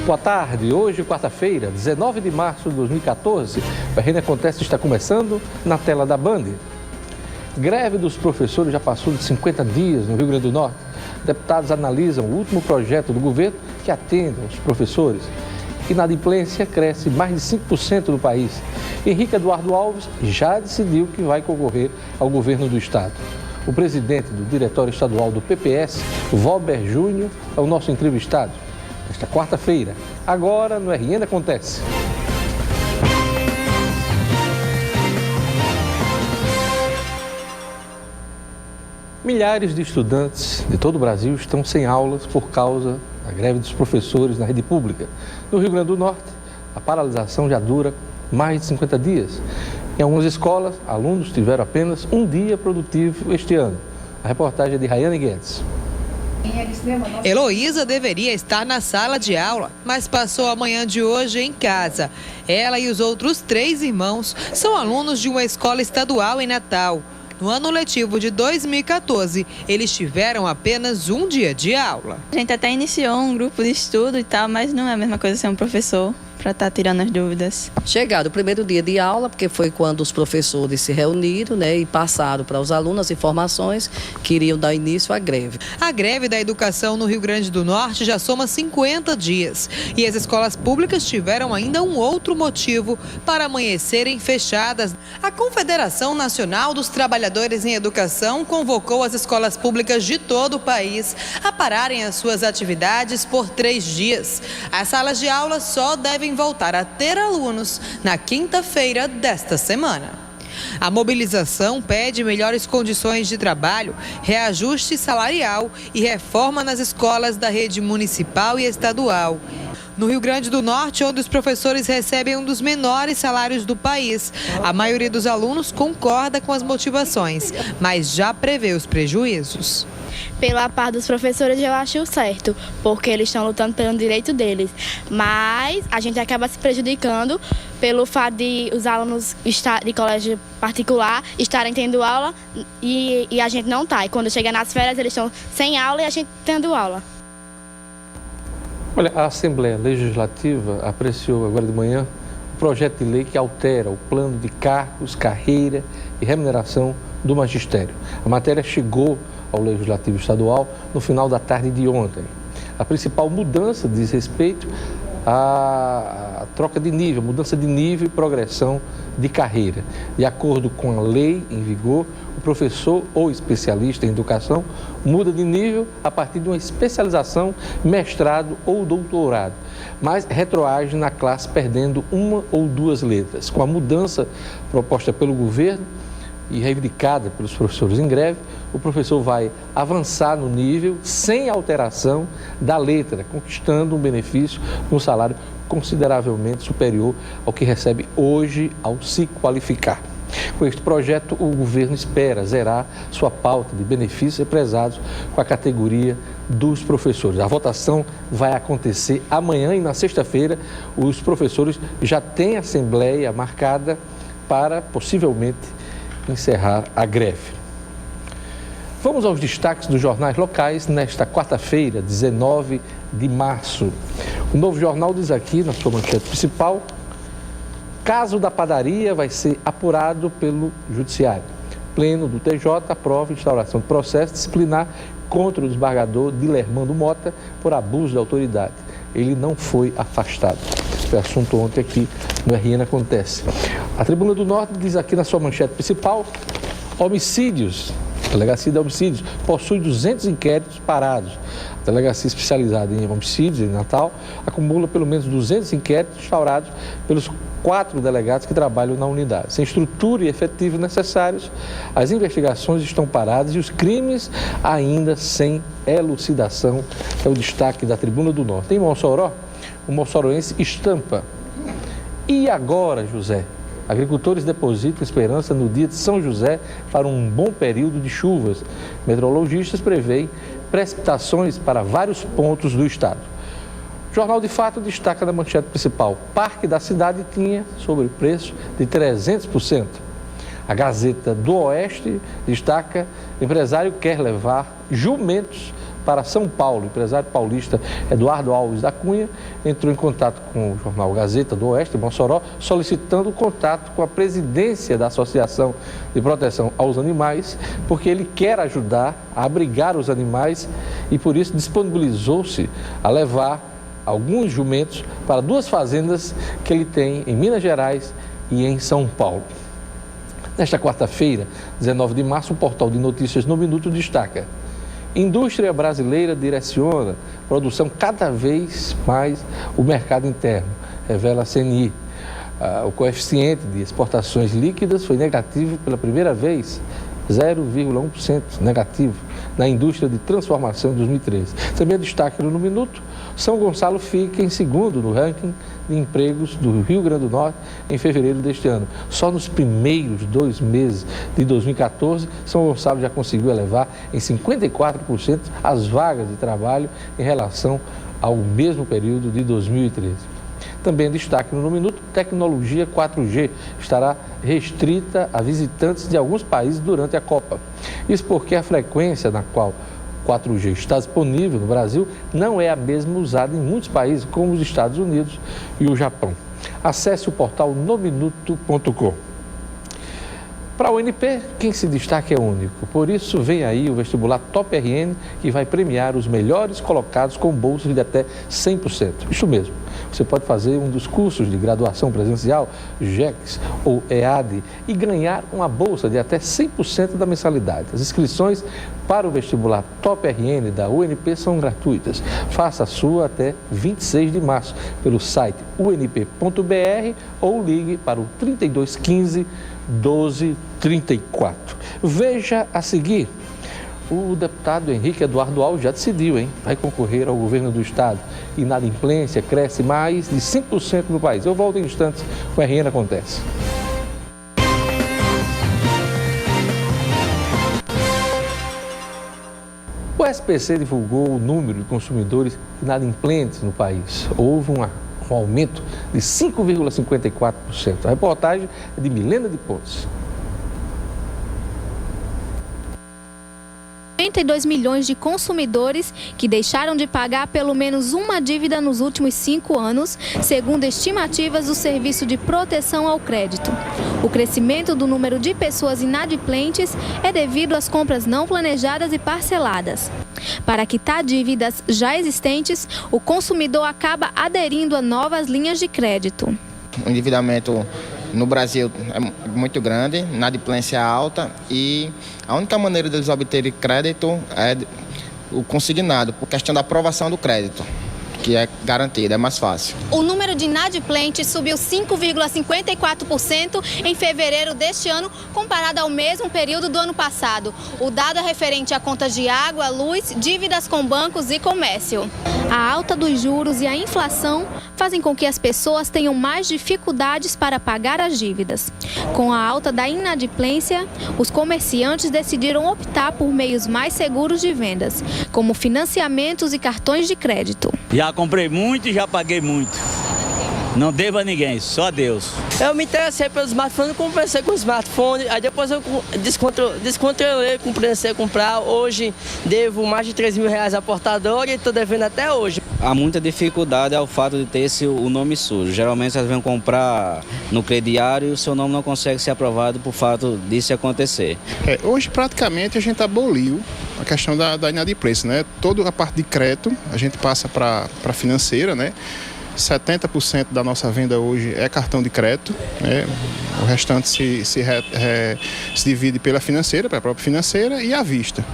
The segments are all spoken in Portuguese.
Boa tarde, hoje quarta-feira, 19 de março de 2014, o RN Acontece está começando na tela da Band. Greve dos professores já passou de 50 dias no Rio Grande do Norte. Deputados analisam o último projeto do governo que atende aos professores. Inadimplência cresce mais de 5% no país. Henrique Eduardo Alves já decidiu que vai concorrer ao governo do estado. O presidente do Diretório Estadual do PPS, Valber Júnior, é o nosso entrevistado. Esta quarta-feira, agora no RN Acontece. Milhares de estudantes de todo o Brasil estão sem aulas por causa da greve dos professores na rede pública. No Rio Grande do Norte, a paralisação já dura mais de 50 dias. Em algumas escolas, alunos tiveram apenas um dia produtivo este ano. A reportagem é de Rayane Guedes. Heloísa deveria estar na sala de aula, mas passou a manhã de hoje em casa. Ela e os outros 3 irmãos são alunos de uma escola estadual em Natal. No ano letivo de 2014, eles tiveram apenas um dia de aula. A gente até iniciou um grupo de estudo e tal, mas não é a mesma coisa ser um professor para estar tirando as dúvidas. Chegado o primeiro dia de aula, porque foi quando os professores se reuniram, e passaram para os alunos as informações que iriam dar início à greve. A greve da educação no Rio Grande do Norte já soma 50 dias e as escolas públicas tiveram ainda um outro motivo para amanhecerem fechadas. A Confederação Nacional dos Trabalhadores em Educação convocou as escolas públicas de todo o país a pararem as suas atividades por 3 dias. As salas de aula só devem voltar a ter alunos na quinta-feira desta semana. A mobilização pede melhores condições de trabalho, reajuste salarial e reforma nas escolas da rede municipal e estadual. No Rio Grande do Norte, onde os professores recebem um dos menores salários do país, a maioria dos alunos concorda com as motivações, mas já prevê os prejuízos. Pela parte dos professores eu acho certo, porque eles estão lutando pelo direito deles, mas a gente acaba se prejudicando pelo fato de os alunos de colégio particular estarem tendo aula e a gente não está. E quando chega nas férias eles estão sem aula e a gente tendo aula. Olha, a Assembleia Legislativa apreciou agora de manhã o projeto de lei que altera o plano de cargos, carreira e remuneração do magistério. A matéria chegou ao Legislativo Estadual no final da tarde de ontem. A principal mudança diz respeito à troca de nível, mudança de nível e progressão de carreira. De acordo com a lei em vigor, o professor ou especialista em educação muda de nível a partir de uma especialização, mestrado ou doutorado, mas retroage na classe perdendo 1 ou 2 letras. Com a mudança proposta pelo governo e reivindicada pelos professores em greve, o professor vai avançar no nível sem alteração da letra, conquistando um benefício no salário consideravelmente superior ao que recebe hoje ao se qualificar. Com este projeto, o governo espera zerar sua pauta de benefícios represados com a categoria dos professores. A votação vai acontecer amanhã e na sexta-feira os professores já têm assembleia marcada para possivelmente encerrar a greve. Vamos aos destaques dos jornais locais nesta quarta-feira, 19 de março. O Novo Jornal diz aqui, na sua manchete principal, caso da padaria vai ser apurado pelo Judiciário. Pleno do TJ aprova a instauração de processo disciplinar contra o desembargador Dilermando Mota por abuso de autoridade. Ele não foi afastado. Foi assunto ontem aqui no RN Acontece. A Tribuna do Norte diz aqui na sua manchete principal, homicídios. A Delegacia de Homicídios possui 200 inquéritos parados. A Delegacia especializada em homicídios em Natal acumula pelo menos 200 inquéritos instaurados pelos 4 delegados que trabalham na unidade. Sem estrutura e efetivo necessários, as investigações estão paradas e os crimes ainda sem elucidação. É o destaque da Tribuna do Norte. Em Mossoró, o moçoroense estampa. E agora, José? Agricultores depositam esperança no dia de São José para um bom período de chuvas. Meteorologistas preveem precipitações para vários pontos do estado. O Jornal de Fato destaca na manchete principal: Parque da Cidade tinha sobrepreço de 300%. A Gazeta do Oeste destaca: empresário quer levar jumentos para São Paulo. O empresário paulista Eduardo Alves da Cunha entrou em contato com o jornal Gazeta do Oeste, em Mossoró, solicitando contato com a presidência da Associação de Proteção aos Animais, porque ele quer ajudar a abrigar os animais e, por isso, disponibilizou-se a levar alguns jumentos para 2 fazendas que ele tem em Minas Gerais e em São Paulo. Nesta quarta-feira, 19 de março, o portal de notícias No Minuto destaca: indústria brasileira direciona produção cada vez mais o mercado interno, revela a CNI. O coeficiente de exportações líquidas foi negativo pela primeira vez, 0,1% negativo na indústria de transformação em 2013. Também destaque no Minuto: São Gonçalo fica em segundo no ranking de empregos do Rio Grande do Norte em fevereiro deste ano. Só nos primeiros 2 meses de 2014, São Gonçalo já conseguiu elevar em 54% as vagas de trabalho em relação ao mesmo período de 2013. Também destaque no Minuto: tecnologia 4G estará restrita a visitantes de alguns países durante a Copa. Isso porque a frequência na qual 4G está disponível no Brasil não é a mesma usada em muitos países, como os Estados Unidos e o Japão. Acesse o portal nominuto.com. Para a UNP, quem se destaca é único. Por isso, vem aí o vestibular Top RN, que vai premiar os melhores colocados com bolsas de até 100%. Isso mesmo. Você pode fazer um dos cursos de graduação presencial, GECS ou EAD, e ganhar uma bolsa de até 100% da mensalidade. As inscrições para o vestibular Top RN da UNP são gratuitas. Faça a sua até 26 de março pelo site unp.br ou ligue para o 3215 1234. Veja a seguir: o deputado Henrique Eduardo Alves já decidiu, vai concorrer ao governo do estado. Inadimplência cresce mais de 5% no país. Eu volto em instantes com o RN Acontece. O SPC divulgou o número de consumidores inadimplentes no país. Houve um aumento de 5,54%. A reportagem é de Milena de Pontes. 42 milhões de consumidores que deixaram de pagar pelo menos uma dívida nos últimos 5 anos, segundo estimativas do Serviço de Proteção ao Crédito. O crescimento do número de pessoas inadimplentes é devido às compras não planejadas e parceladas. Para quitar dívidas já existentes, o consumidor acaba aderindo a novas linhas de crédito. O endividamento no Brasil é muito grande, inadimplência alta, e a única maneira deles obterem crédito é o consignado, por questão da aprovação do crédito, que é garantido, é mais fácil. O número de inadimplentes subiu 5,54% em fevereiro deste ano, comparado ao mesmo período do ano passado. O dado é referente a contas de água, luz, dívidas com bancos e comércio. A alta dos juros e a inflação fazem com que as pessoas tenham mais dificuldades para pagar as dívidas. Com a alta da inadimplência, os comerciantes decidiram optar por meios mais seguros de vendas, como financiamentos e cartões de crédito. Já comprei muito e já paguei muito. Não devo a ninguém, só a Deus. Eu me interessei pelo smartphone, comecei com o smartphone, aí depois eu descontrolei, comecei a comprar. Hoje devo mais de R$3.000 à portadora e estou devendo até hoje. Há muita dificuldade ao fato de ter o nome sujo. Geralmente vocês vêm comprar no crediário e o seu nome não consegue ser aprovado por fato disso acontecer. Hoje praticamente a gente aboliu a questão da inadimplência, né? Toda a parte de crédito a gente passa para a financeira, né? 70% da nossa venda hoje é cartão de crédito, né? O restante se divide pela financeira, pela própria financeira e à vista.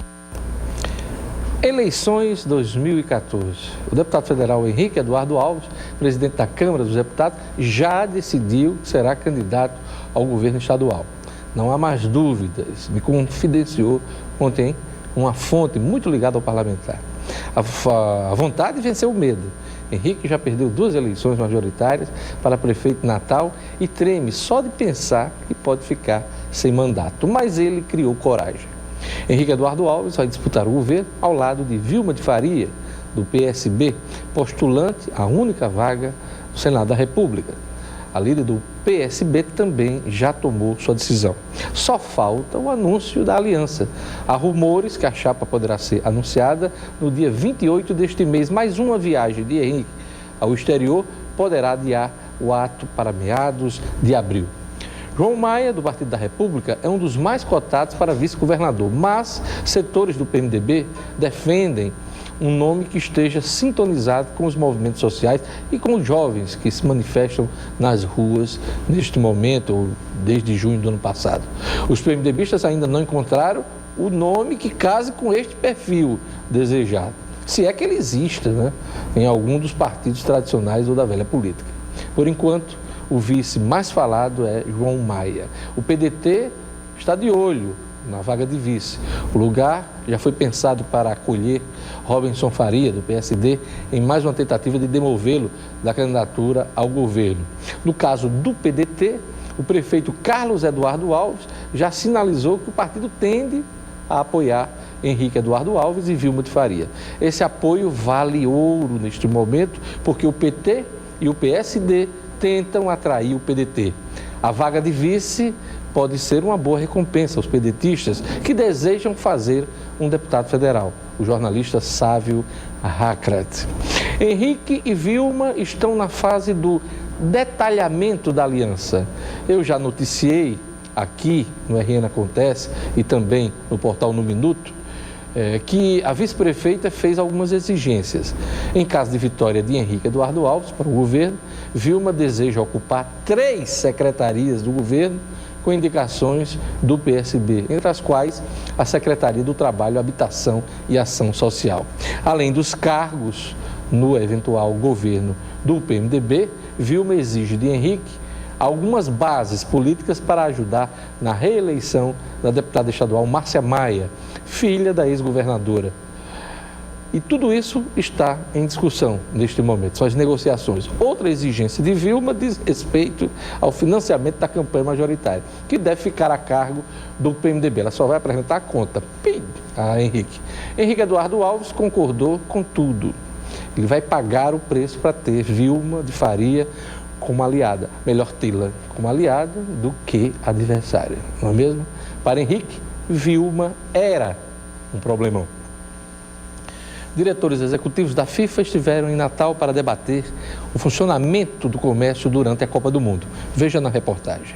Eleições 2014. O deputado federal Henrique Eduardo Alves, presidente da Câmara dos Deputados, já decidiu que será candidato ao governo estadual. Não há mais dúvidas, me confidenciou ontem uma fonte muito ligada ao parlamentar. A vontade venceu o medo. Henrique já perdeu 2 eleições majoritárias para prefeito de Natal e treme só de pensar que pode ficar sem mandato. Mas ele criou coragem. Henrique Eduardo Alves vai disputar o governo ao lado de Vilma de Faria, do PSB, postulante à única vaga do Senado da República. A líder do PSB também já tomou sua decisão. Só falta o anúncio da aliança. Há rumores que a chapa poderá ser anunciada no dia 28 deste mês. Mais uma viagem de Henrique ao exterior poderá adiar o ato para meados de abril. João Maia, do Partido da República, é um dos mais cotados para vice-governador, mas setores do PMDB defendem um nome que esteja sintonizado com os movimentos sociais e com os jovens que se manifestam nas ruas neste momento, ou desde junho do ano passado. Os PMDBistas ainda não encontraram o nome que case com este perfil desejado, se é que ele exista, né, em algum dos partidos tradicionais ou da velha política. Por enquanto, o vice mais falado é João Maia. O PDT está de olho na vaga de vice. O lugar já foi pensado para acolher Robinson Faria, do PSD, em mais uma tentativa de demovê-lo da candidatura ao governo. No caso do PDT, o prefeito Carlos Eduardo Alves já sinalizou que o partido tende a apoiar Henrique Eduardo Alves e Vilma de Faria. Esse apoio vale ouro neste momento, porque o PT e o PSD tentam atrair o PDT. A vaga de vice pode ser uma boa recompensa aos pedetistas que desejam fazer um deputado federal, o jornalista Sávio Hakrat. Henrique e Vilma estão na fase do detalhamento da aliança. Eu já noticiei aqui no RN Acontece e também no portal No Minuto, que a vice-prefeita fez algumas exigências. Em caso de vitória de Henrique Eduardo Alves para o governo, Vilma deseja ocupar 3 secretarias do governo com indicações do PSB, entre as quais a Secretaria do Trabalho, Habitação e Ação Social. Além dos cargos no eventual governo do PMDB, Vilma exige de Henrique algumas bases políticas para ajudar na reeleição da deputada estadual Márcia Maia, filha da ex-governadora. E tudo isso está em discussão neste momento, são as negociações. Outra exigência de Vilma diz respeito ao financiamento da campanha majoritária, que deve ficar a cargo do PMDB. Ela só vai apresentar a conta a Henrique. Henrique Eduardo Alves concordou com tudo. Ele vai pagar o preço para ter Vilma de Faria como aliada. Melhor tê-la como aliada do que adversária, não é mesmo? Para Henrique, Vilma era um problemão. Diretores executivos da FIFA estiveram em Natal para debater o funcionamento do comércio durante a Copa do Mundo. Veja na reportagem.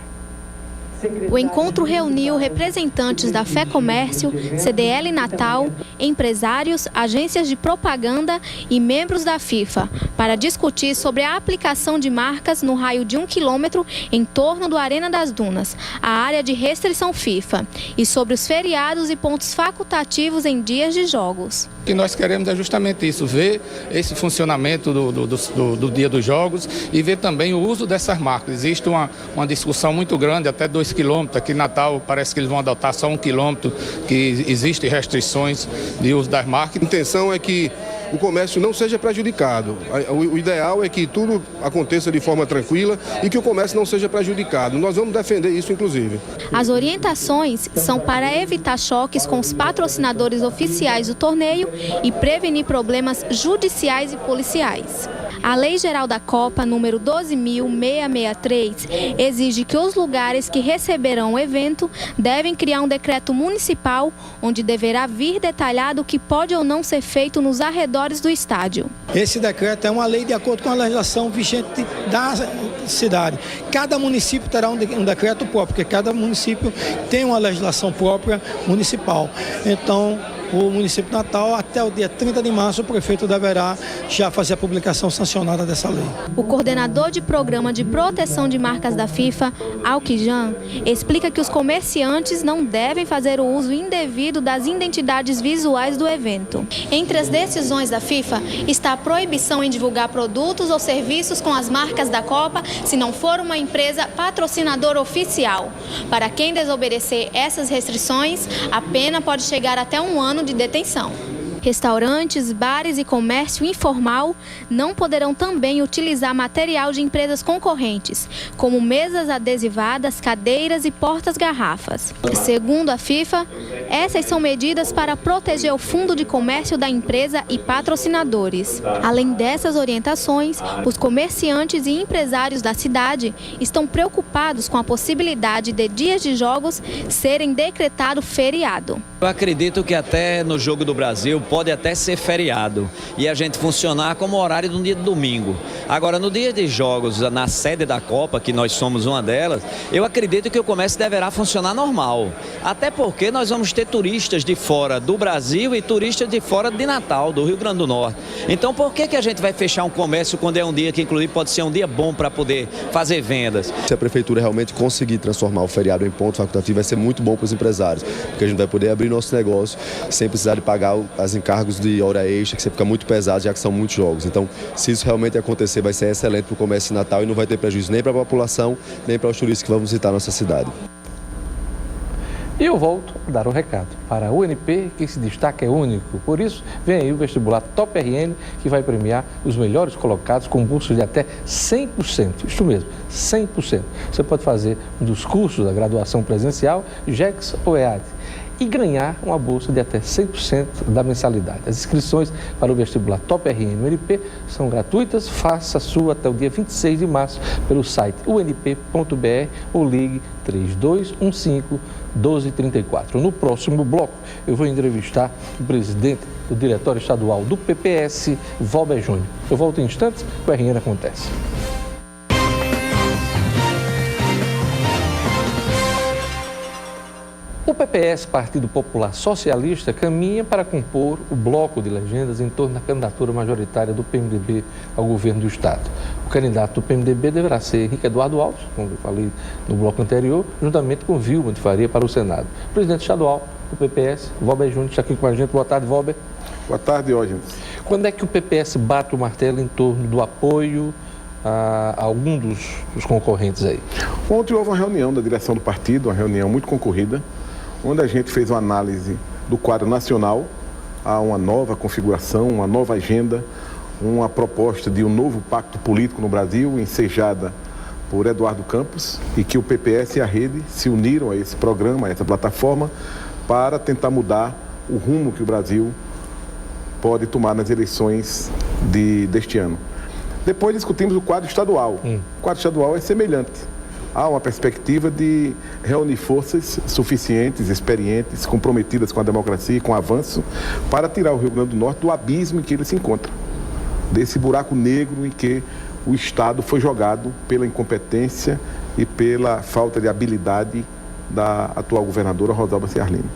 O encontro reuniu representantes da FEComércio, CDL Natal, empresários, agências de propaganda e membros da FIFA para discutir sobre a aplicação de marcas no raio de 1 quilômetro em torno do Arena das Dunas, a área de restrição FIFA, e sobre os feriados e pontos facultativos em dias de jogos. O que nós queremos é justamente isso, ver esse funcionamento do dia dos jogos e ver também o uso dessas marcas. Existe uma discussão muito grande, até 2 quilômetros, aqui em Natal parece que eles vão adotar só 1 quilômetro, que existem restrições de uso das marcas. A intenção é que o comércio não seja prejudicado. O ideal é que tudo aconteça de forma tranquila e que o comércio não seja prejudicado. Nós vamos defender isso, inclusive. As orientações são para evitar choques com os patrocinadores oficiais do torneio e prevenir problemas judiciais e policiais. A Lei Geral da Copa, número 12.663, exige que os lugares que receberão o evento devem criar um decreto municipal onde deverá vir detalhado o que pode ou não ser feito nos arredores do estádio. Esse decreto é uma lei de acordo com a legislação vigente da cidade. Cada município terá um decreto próprio, porque cada município tem uma legislação própria municipal. Então, o município de Natal, até o dia 30 de março, o prefeito deverá já fazer a publicação sancionada dessa lei. O coordenador de programa de proteção de marcas da FIFA, Alquijan, explica que os comerciantes não devem fazer o uso indevido das identidades visuais do evento. Entre as decisões da FIFA está a proibição em divulgar produtos ou serviços com as marcas da Copa se não for uma empresa patrocinadora oficial. Para quem desobedecer essas restrições, a pena pode chegar até 1 ano de detenção. Restaurantes, bares e comércio informal não poderão também utilizar material de empresas concorrentes, como mesas adesivadas, cadeiras e portas-garrafas. Segundo a FIFA, essas são medidas para proteger o fundo de comércio da empresa e patrocinadores. Além dessas orientações, os comerciantes e empresários da cidade estão preocupados com a possibilidade de dias de jogos serem decretado feriado. Eu acredito que até no Jogo do Brasil pode até ser feriado e a gente funcionar como horário do dia de domingo. Agora, no dia de jogos, na sede da Copa, que nós somos uma delas, eu acredito que o comércio deverá funcionar normal. Até porque nós vamos ter turistas de fora do Brasil e turistas de fora de Natal, do Rio Grande do Norte. Então, por que a gente vai fechar um comércio quando é um dia que, inclusive, pode ser um dia bom para poder fazer vendas? Se a prefeitura realmente conseguir transformar o feriado em ponto facultativo, vai ser muito bom para os empresários, porque a gente vai poder abrir nosso negócio sem precisar de pagar as encargos de hora extra, que sempre fica muito pesado, já que são muitos jogos. Então, se isso realmente acontecer, vai ser excelente para o comércio de Natal e não vai ter prejuízo nem para a população, nem para os turistas que vão visitar a nossa cidade. E eu volto a dar o recado. Para a UNP, quem se destaca é único. Por isso, vem aí o vestibular Top RN, que vai premiar os melhores colocados com bolsas de até 100%. Isso mesmo, 100%. Você pode fazer um dos cursos da graduação presencial, GEX ou EAD, e ganhar uma bolsa de até 100% da mensalidade. As inscrições para o vestibular Top RN UNP são gratuitas. Faça a sua até o dia 26 de março pelo site unp.br ou ligue 3215-1234. No próximo bloco, eu vou entrevistar o presidente do Diretório Estadual do PPS, Valber Júnior. Eu volto em instantes, o RN acontece. O PPS, Partido Popular Socialista, caminha para compor o bloco de legendas em torno da candidatura majoritária do PMDB ao governo do Estado. O candidato do PMDB deverá ser Henrique Eduardo Alves, como eu falei no bloco anterior, juntamente com Vilma de Faria para o Senado. O presidente estadual do PPS, Valber Júnior, está aqui com a gente. Boa tarde, Valber. Boa tarde, Diógenes. Quando é que o PPS bate o martelo em torno do apoio a algum dos concorrentes aí? Ontem houve uma reunião da direção do partido, uma reunião muito concorrida, onde a gente fez uma análise do quadro nacional, há uma nova configuração, uma nova agenda, uma proposta de um novo pacto político no Brasil, ensejada por Eduardo Campos, e que o PPS e a Rede se uniram a esse programa, a essa plataforma, para tentar mudar o rumo que o Brasil pode tomar nas eleições deste ano. Depois discutimos o quadro estadual. O quadro estadual é semelhante. Há uma perspectiva de reunir forças suficientes, experientes, comprometidas com a democracia e com o avanço, para tirar o Rio Grande do Norte do abismo em que ele se encontra, desse buraco negro em que o Estado foi jogado pela incompetência e pela falta de habilidade da atual governadora Rosalba Ciarline.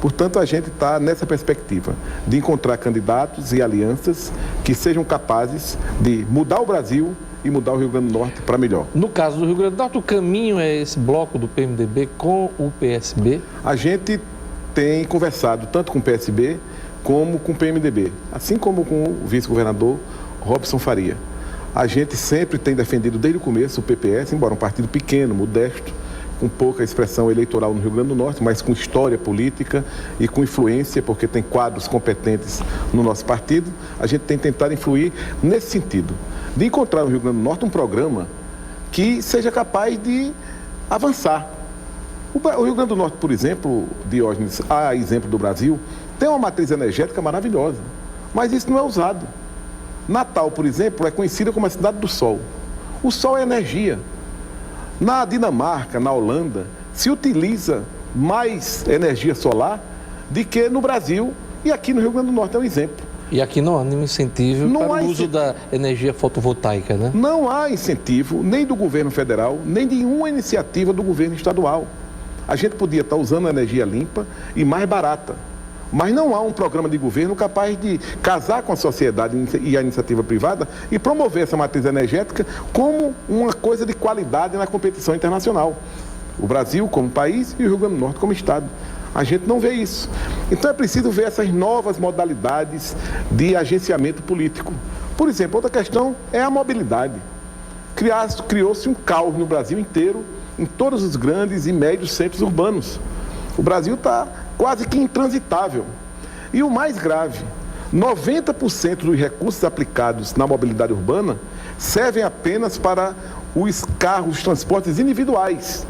Portanto, a gente está nessa perspectiva de encontrar candidatos e alianças que sejam capazes de mudar o Brasil e mudar o Rio Grande do Norte para melhor. No caso do Rio Grande do Norte, o caminho é esse bloco do PMDB com o PSB? A gente tem conversado tanto com o PSB como com o PMDB, assim como com o vice-governador Robson Faria. A gente sempre tem defendido desde o começo o PPS, embora um partido pequeno, modesto, com pouca expressão eleitoral no Rio Grande do Norte, mas com história política e com influência, porque tem quadros competentes no nosso partido. A gente tem tentado influir nesse sentido, de encontrar no Rio Grande do Norte um programa que seja capaz de avançar. O Rio Grande do Norte, por exemplo, Diógenes, a exemplo do Brasil, tem uma matriz energética maravilhosa, mas isso não é usado. Natal, por exemplo, é conhecida como a cidade do sol. O sol é energia. Na Dinamarca, na Holanda, se utiliza mais energia solar do que no Brasil, e aqui no Rio Grande do Norte é um exemplo. E aqui não há nenhum incentivo para o uso da energia fotovoltaica, né? Não há incentivo nem do governo federal, nem de nenhuma iniciativa do governo estadual. A gente podia estar usando energia limpa e mais barata, mas não há um programa de governo capaz de casar com a sociedade e a iniciativa privada e promover essa matriz energética como uma coisa de qualidade na competição internacional. O Brasil como país e o Rio Grande do Norte como estado. A gente não vê isso. Então é preciso ver essas novas modalidades de agenciamento político. Por exemplo, outra questão é a mobilidade. Criou-se um caos no Brasil inteiro, em todos os grandes e médios centros urbanos. O Brasil está quase que intransitável. E o mais grave, 90% dos recursos aplicados na mobilidade urbana servem apenas para os carros, os transportes individuais.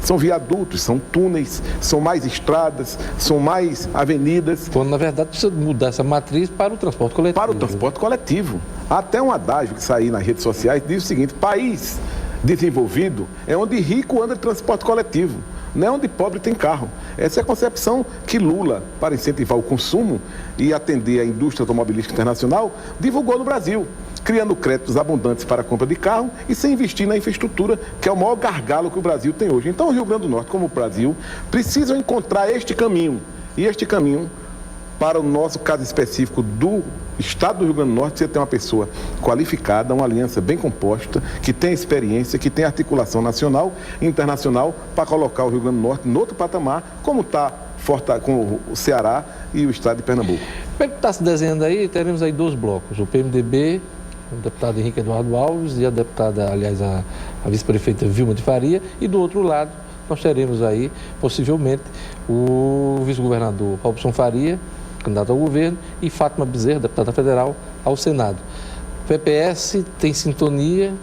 São viadutos, são túneis, são mais estradas, são mais avenidas. Quando, na verdade, precisa mudar essa matriz para o transporte coletivo. Para o transporte coletivo. Até um adágio que saiu nas redes sociais diz o seguinte: país desenvolvido é onde rico anda de transporte coletivo, não é onde pobre tem carro. Essa é a concepção que Lula, para incentivar o consumo e atender a indústria automobilística internacional, divulgou no Brasil, criando créditos abundantes para a compra de carro e sem investir na infraestrutura, que é o maior gargalo que o Brasil tem hoje. Então, o Rio Grande do Norte, como o Brasil, precisam encontrar este caminho. E este caminho, para o nosso caso específico do Estado do Rio Grande do Norte, você tem uma pessoa qualificada, uma aliança bem composta, que tem experiência, que tem articulação nacional e internacional para colocar o Rio Grande do Norte em outro patamar, como está com o Ceará e o Estado de Pernambuco. Como é que está se desenhando aí? Teremos aí 2 blocos, o PMDB, o deputado Henrique Eduardo Alves e a deputada, aliás, a vice-prefeita Vilma de Faria, e do outro lado nós teremos aí, possivelmente, o vice-governador Robson Faria, candidato ao governo, e Fátima Bezerra, deputada federal, ao Senado. O PPS tem sintonia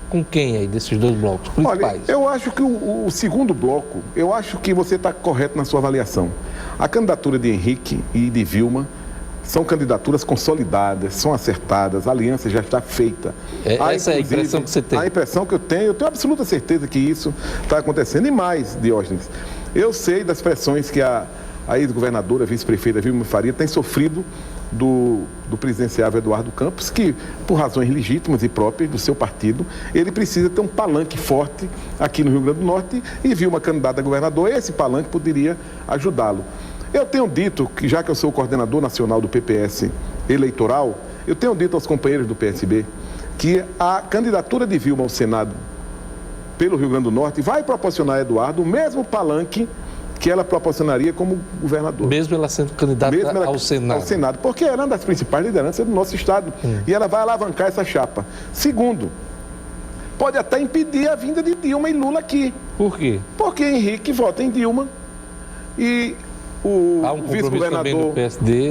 com quem aí desses 2 blocos principais? Olha, eu acho que o segundo bloco, eu acho que você está correto na sua avaliação. A candidatura de Henrique e de Vilma são candidaturas consolidadas, são acertadas, a aliança já está feita. Essa é a impressão que você tem? A impressão que eu tenho absoluta certeza que isso está acontecendo. E mais, Diógenes, eu sei das pressões que a ex-governadora, vice-prefeita Vilma Faria tem sofrido do presidenciável Eduardo Campos, que, por razões legítimas e próprias do seu partido, ele precisa ter um palanque forte aqui no Rio Grande do Norte, e Vilma candidata a governador, esse palanque poderia ajudá-lo. Eu tenho dito, que já que eu sou o coordenador nacional do PPS eleitoral, eu tenho dito aos companheiros do PSB que a candidatura de Vilma ao Senado pelo Rio Grande do Norte vai proporcionar a Eduardo o mesmo palanque que ela proporcionaria como governador. Mesmo ela sendo candidata ao Senado. Ao Senado, porque ela é uma das principais lideranças do nosso Estado. E ela vai alavancar essa chapa. Segundo, pode até impedir a vinda de Dilma e Lula aqui. Por quê? Porque Henrique vota em Dilma e o vice-governador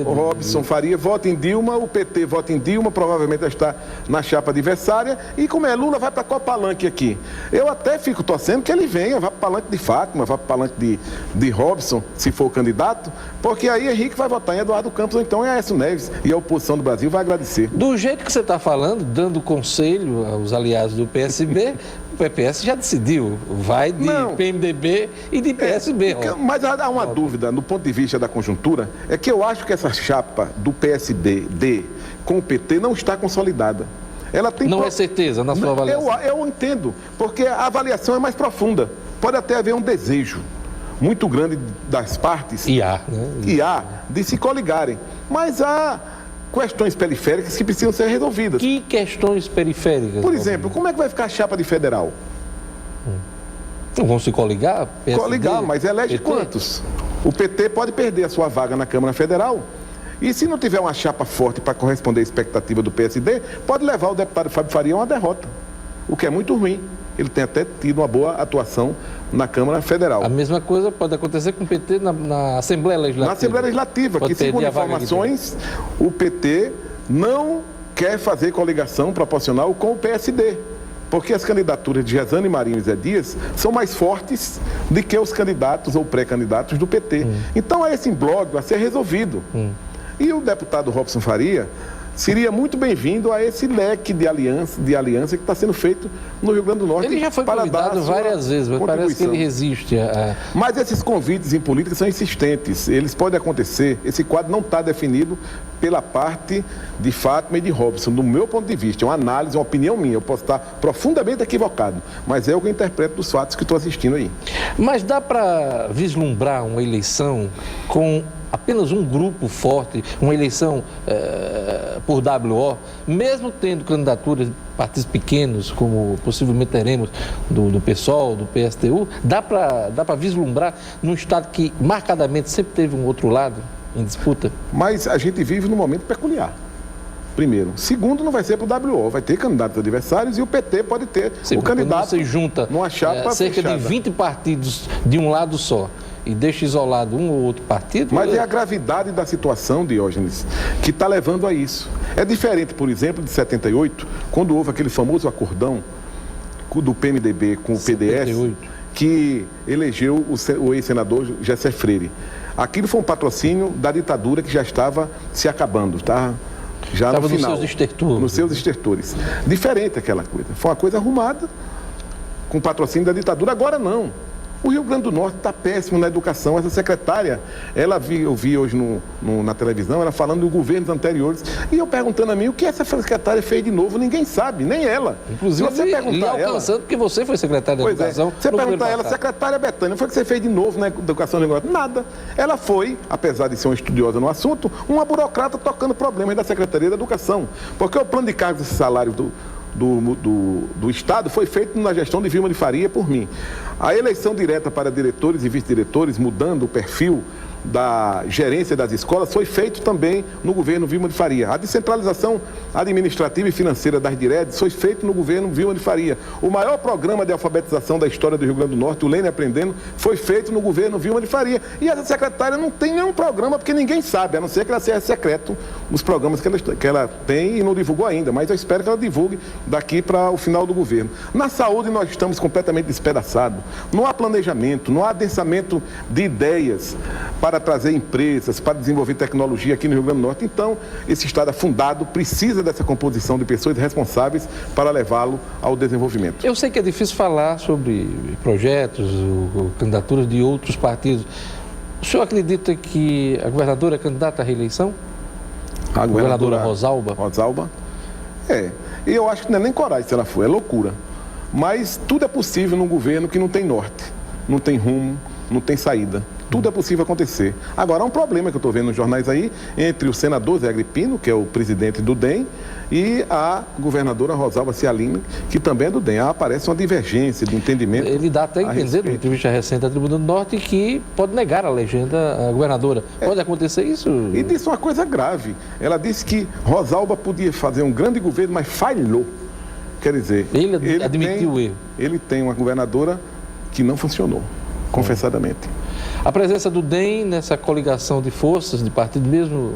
Robson Faria vota em Dilma, o PT vota em Dilma, provavelmente vai estar na chapa adversária, e como é Lula, vai para qual palanque aqui? Eu até fico torcendo que ele venha, vá para o palanque de Fátima, vá para o palanque de Robson, se for o candidato, porque aí Henrique vai votar em Eduardo Campos, ou então em Aécio Neves, e a oposição do Brasil vai agradecer. Do jeito que você está falando, dando conselho aos aliados do PSB, o PPS já decidiu, vai de PMDB e de PSB. Mas há uma dúvida, no ponto de vista da conjuntura, é que eu acho que essa chapa do PSB com o PT não está consolidada. Ela tem não é certeza na sua avaliação? Eu entendo, porque a avaliação é mais profunda. Pode até haver um desejo muito grande das partes, de se coligarem, mas há questões periféricas que precisam ser resolvidas. Que questões periféricas? Por exemplo, como é que vai ficar a chapa de federal? Não vão se coligar? PSD, coligar, mas elege PT? Quantos? O PT pode perder a sua vaga na Câmara Federal. E se não tiver uma chapa forte para corresponder à expectativa do PSD, pode levar o deputado Fábio Faria a uma derrota, o que é muito ruim. Ele tem até tido uma boa atuação na Câmara Federal. A mesma coisa pode acontecer com o PT na Assembleia Legislativa. Na Assembleia Legislativa, que segundo informações, o PT não quer fazer coligação proporcional com o PSD. Porque as candidaturas de Jezane Marinho e Zé Dias são mais fortes do que os candidatos ou pré-candidatos do PT. Então é esse imbróglio a ser resolvido. E o deputado Robson Faria seria muito bem-vindo a esse leque de aliança que está sendo feito no Rio Grande do Norte. Ele já foi convidado várias vezes, mas parece que ele resiste a... Mas esses convites em política são insistentes, eles podem acontecer, esse quadro não está definido pela parte de Fátima e de Robson, do meu ponto de vista, é uma análise, uma opinião minha, eu posso estar profundamente equivocado, mas é o que eu interpreto dos fatos que estou assistindo aí. Mas dá para vislumbrar uma eleição com apenas um grupo forte, uma eleição por WO, mesmo tendo candidaturas de partidos pequenos, como possivelmente teremos do PSOL, do PSTU, dá para vislumbrar num estado que marcadamente sempre teve um outro lado em disputa? Mas a gente vive num momento peculiar. Primeiro. Segundo, não vai ser para o WO, vai ter candidatos adversários e o PT pode ter o candidato você junta numa chapa cerca fechada. de 20 partidos de um lado só e deixa isolado um ou outro partido... Mas é a gravidade da situação, Diógenes, que está levando a isso. É diferente, por exemplo, de 78, quando houve aquele famoso acordão do PMDB com o PDS, 78. Que elegeu o ex-senador Gessé Freire. Aquilo foi um patrocínio da ditadura que já estava se acabando, tá? Já no final. Nos seus estertores. Diferente aquela coisa. Foi uma coisa arrumada com patrocínio da ditadura. Agora não. O Rio Grande do Norte está péssimo na educação. Essa secretária, eu vi hoje na televisão, ela falando de governos anteriores, e eu perguntando a mim o que essa secretária fez de novo, ninguém sabe, nem ela. Inclusive, se você perguntar alcançando, porque você foi secretária da Educação. Você perguntar a ela, secretária Betânia, foi o que você fez de novo na Educação do Rio Grande do Norte? Nada. Ela foi, apesar de ser uma estudiosa no assunto, uma burocrata tocando problemas da Secretaria da Educação. Porque o plano de cargos e salários do Estado foi feito na gestão de Vilma de Faria por mim. A eleição direta para diretores e vice-diretores, mudando o perfil da gerência das escolas, foi feito também no governo Vilma de Faria. A descentralização administrativa e financeira das diredes foi feito no governo Vilma de Faria. O maior programa de alfabetização da história do Rio Grande do Norte, o Lene Aprendendo, foi feito no governo Vilma de Faria. E essa secretária não tem nenhum programa, porque ninguém sabe, a não ser que ela seja secreto os programas que ela tem e não divulgou ainda. Mas eu espero que ela divulgue daqui para o final do governo. Na saúde nós estamos completamente despedaçados. Não há planejamento, não há adensamento de ideias para trazer empresas, para desenvolver tecnologia aqui no Rio Grande do Norte. Então, esse Estado afundado precisa dessa composição de pessoas responsáveis para levá-lo ao desenvolvimento. Eu sei que é difícil falar sobre projetos, candidaturas de outros partidos. O senhor acredita que a governadora é candidata à reeleição? A governadora Rosalba? Rosalba? E eu acho que não é nem coragem se ela for, é loucura. Mas tudo é possível num governo que não tem norte, não tem rumo, não tem saída. Tudo é possível acontecer. Agora, há um problema que eu estou vendo nos jornais aí, entre o senador Zé Agripino, que é o presidente do DEM, e a governadora Rosalba Cialini, que também é do DEM. Aparece uma divergência de entendimento. Ele dá até a entender, numa entrevista recente à Tribuna do Norte, que pode negar a legenda à governadora. Pode acontecer isso? E disse uma coisa grave. Ela disse que Rosalba podia fazer um grande governo, mas falhou. Quer dizer, ele admitiu o erro. Ele tem uma governadora que não funcionou, confessadamente. A presença do DEM nessa coligação de forças, de partido, mesmo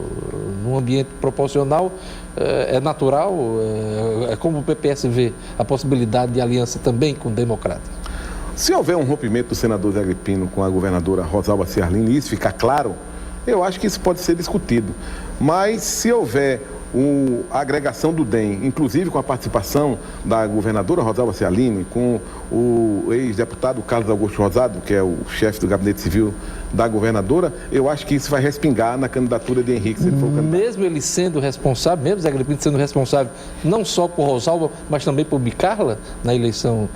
num ambiente proporcional, é natural? É como o PPS vê a possibilidade de aliança também com o Democrata? Se houver um rompimento do senador Zé Agripino com a governadora Rosalba Ciarline, e isso ficar claro, eu acho que isso pode ser discutido. Mas se houver a agregação do DEM, inclusive com a participação da governadora Rosalba Cialini, com o ex-deputado Carlos Augusto Rosado, que é o chefe do gabinete civil da governadora, eu acho que isso vai respingar na candidatura de Henrique, se ele for o candidato. Mesmo ele sendo responsável, mesmo Zé Agripino sendo responsável não só por Rosalba, mas também por Bicarla na eleição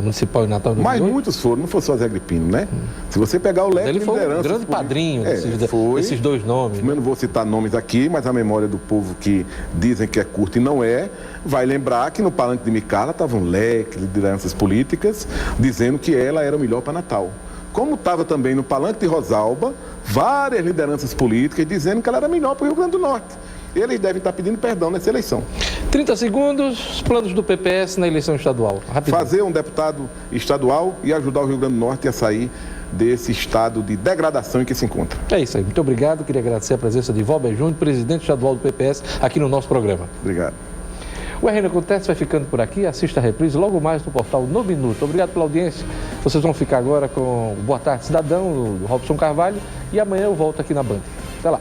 municipal em Natal do Mas muitos foram, não foi só Zé Agripino, né? Se você pegar o leque de liderança... Ele foi o grande padrinho desses dois nomes. Eu não vou citar nomes aqui, mas a memória do povo que dizem que é curta e não é, vai lembrar que no palanque de Bicarla estava um leque de lideranças políticas dizendo que ela era o melhor para Natal. Como estava também no palanque de Rosalba, várias lideranças políticas dizendo que ela era melhor para o Rio Grande do Norte. Eles devem estar pedindo perdão nessa eleição. 30 segundos, planos do PPS na eleição estadual. Rapidão. Fazer um deputado estadual e ajudar o Rio Grande do Norte a sair desse estado de degradação em que se encontra. É isso aí. Muito obrigado. Queria agradecer a presença de Valber Júnior, presidente estadual do PPS, aqui no nosso programa. Obrigado. O RN Acontece vai ficando por aqui. Assista a reprise logo mais no portal No Minuto. Obrigado pela audiência. Vocês vão ficar agora com o Boa Tarde Cidadão, do Robson Carvalho. E amanhã eu volto aqui na Band. Até lá.